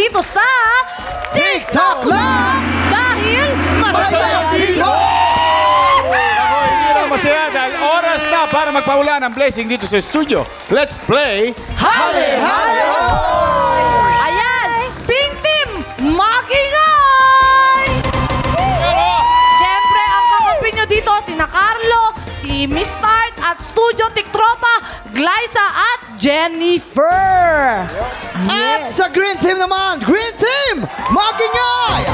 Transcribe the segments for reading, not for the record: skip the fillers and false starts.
dito sa TikTok lang! Dahil Masaya dito! Ako, hindi lang masaya dahil oras na para magpaulan ng blessing dito sa studio. Let's play Hale, hale, ho! ayan, Pink Team, Makingay! Siyempre, ang kakampi nyo dito, sina Carlo, si Miss Tart at Studio Tiktropa, Glyza at Jennifer. At sa Green Team naman, Green Team, Makingay!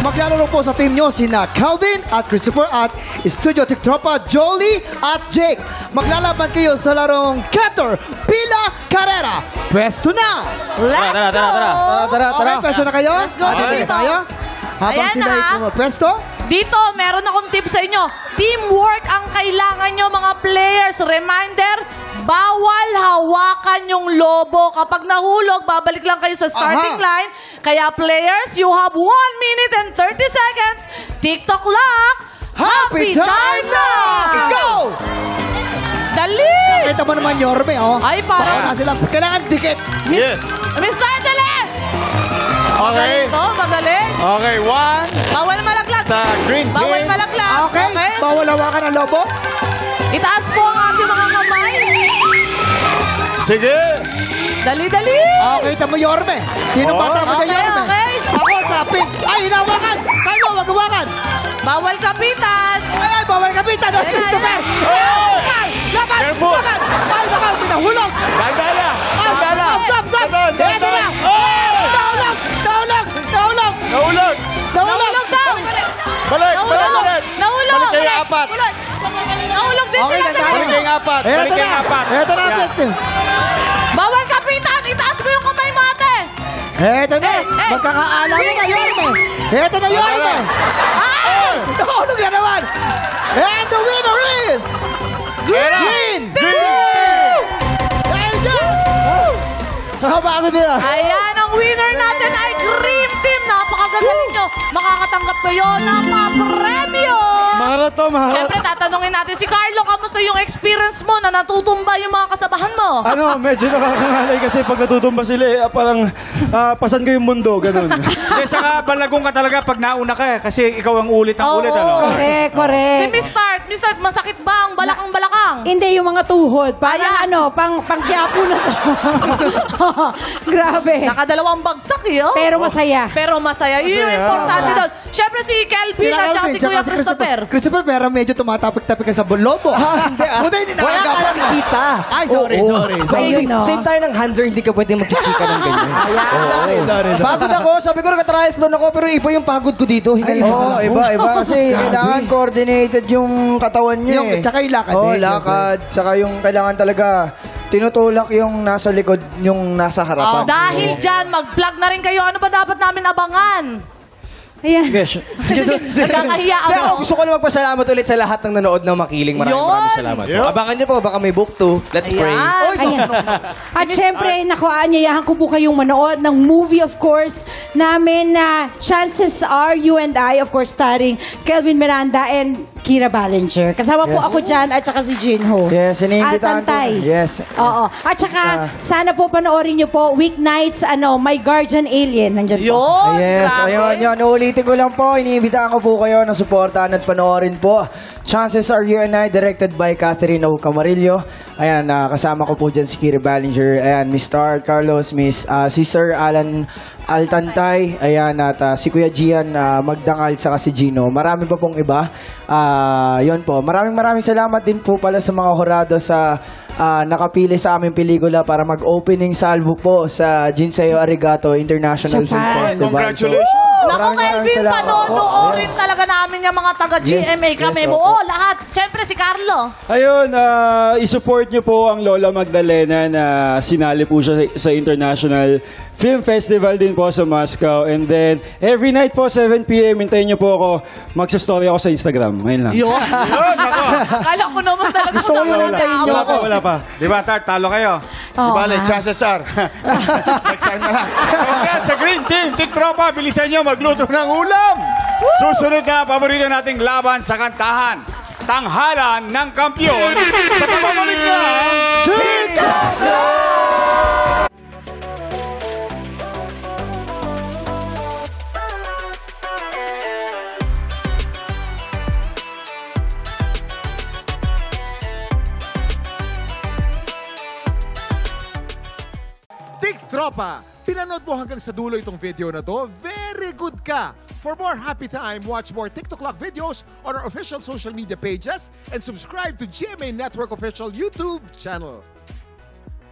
Maglalaro po sa team nyo sina Calvin at Christopher at Studio Tiktropa, Jolie at Jake. Maglalaban kayo sa larong Cutter, Pila, Carrera. Pwesto na! Let's go! Tara. Okay, pwesto na kayo? Let's go, Tingin dito. tayo. Habang Ayan sila na. pwesto. Dito, meron akong tip sa inyo. Teamwork ang kailangan nyo, mga players. Reminder, bawal hawakan yung lobo. Kapag nahulog, babalik lang kayo sa starting line. Kaya players, you have 1 minute and 30 seconds. TikTok lock. Happy time na! Go! Dali! Kita mo naman, Yorme, oh. Ay, parang... Baka sila, kailangan dikit. Yes. Mr. Dali! Okay. Magaling to, magaling. Okay, 1 Bawal malaglag. sa green team. Bawal malaglag. Okay? Bawal hawakan ang lobo. Itaas po ang ating mga kamay. Sige. Dali, dali. Okay, kita mo, Yorme. Sino bata mo Okay, Yorme? okay. Ako sa pink. Ay, hinawakan! Kayo, wag hawakan! Bawal kapitan. Ay, bawal kapitan! Ay, Christopher! Ay! Laban! Careful! Laban! Ay, baka pinahulog! Dandala. Dandala. Stop! Dadan, Eto dadan. na! Oh! Nahulog! Nahulog! Nahulog! Nahulog. Nahulog daw. Balik. Nahulog. Balik. Nahulog. Balik kayo apat. Nahulog din Okay, sila. dandaan. Balik kayo apat. Balik Eto kayo na! apat. Eto na, Yan. Justin! Bawal kapitan. Itaas ko yung kamay mo, ate. Eto na! Eh, Magkakaalam mo na, Yorme! Eto na, Yorme! Ay! Nahulog na naman! And the winner is... Green! Green! Dahil dyan! Nakapagod nila! Ayan, ang winner natin ay Green Team. Napakagaling nyo. Makakatanggap kayo ng mga premyo. Maharap to, maharap. Siyempre, tatanungin natin si Carlo, kamusta yung experience mo na natutumba yung mga kasamahan mo? Ano, medyo nakakangalay kasi pag natutumba sila, parang pasan ko yung mundo, ganun. Hindi, saka balagong ka talaga pag nauna ka eh. Kasi ikaw ang ulit ang Oo. ulit. Ano? Correct, Si correct. Miss Tart, masakit ba ang balakang-balakang? Hindi yung mga tuhod. Parang Ayan. ano, pang-Quiapo na to. Grabe. Nakadalawang bagsak yun. Pero masaya. Pero masaya. Yun yung importante doon. Siyempre si Kelvin at saka si Kuya Christopher. Christopher, pero medyo tumatapik-tapik ka sa lobo. Hindi, hindi Wala ka nakagapan lang mo. kita. Ay, sorry. Ayun, no? Same tayo ng handler, hindi ka pwede magchichika ng ganyan. Sorry. Pagod ako, sabi ko naka-triathlon ako, pero iba yung pagod ko dito. Oo, iba. Kasi kailangan coordinated yung katawan nyo eh. Tsaka yung lakad. Oo, eh. lakad. Saka yung kailangan talaga tinutulak yung nasa likod, yung nasa harapan. Dahil dyan, mag-vlog na rin kayo. Ano ba dapat namin abangan? Ayan. Nagkakahiya Kaya ako. gusto ko na magpasalamat ulit sa lahat ng nanood ng Makiling. Maraming salamat. Yun. Abangan nyo po, baka may book 2. Let's pray. Ayan. At syempre, naku, aanyayahan ko po kayong manood ng movie, of course, namin na Chances Are You and I, of course, starring Kelvin Miranda and Kira Ballinger. Kasama po ako dyan at saka si Jinho. Yes, iniimbitahan ko. Altantay. Yes. Oo. At saka, sana po panoorin nyo po, weeknights, My Guardian Alien. Nandyan po. Yun, Yes, grabe. ayun, yun. Ulitin ko lang po. Iniimbitahan ko po kayo na suportahan at panoorin po. Chances Are You and I, directed by Catherine O. Camarillo. Ayan, kasama ko po dyan si Kira Ballinger. Ayan, Miss Star, Carlos, si Sir Alan Altantay, ayan, at si Kuya Gian Magdangal, saka si Gino. Marami pa pong iba. Yun po. Maraming salamat din po pala sa mga horado sa nakapili sa aming pelikula para mag-opening salvo po sa Jinseo Arigato International Film Japan. Festival. Congratulations. Naku, Maraming Kelvin, salamat po. panonoorin talaga namin yung mga taga-GMA kami. yes, Oo, opo. lahat. Siyempre, si Carlo. Ayun, isupport niyo po ang Lola Magdalena na sinali po siya sa International Film Festival din po sa Moscow. And then, every night po, 7 p.m., hintayin niyo po ako. Magsa-story ako sa Instagram. Ngayon lang. Yun. Yun, ako. Kala ko naman talaga Gusto ko yung hintayin niyo Wala pa, wala pa. Di ba, Tart? Talo kayo. Di Oo, ba, ha? chances are. Next time na lang. Okay, sa Green Team, Tiktropa, bilisan nyo magluto ng ulam. Susunod na, paborito nating laban sa kantahan. Tanghalan ng Kampyon sa pamamalig ng TikTok! Tropa, pinanood mo hanggang sa dulo itong video na to? Very good ka! For more happy time, watch more TikTok Clock videos on our official social media pages and subscribe to GMA Network official YouTube channel.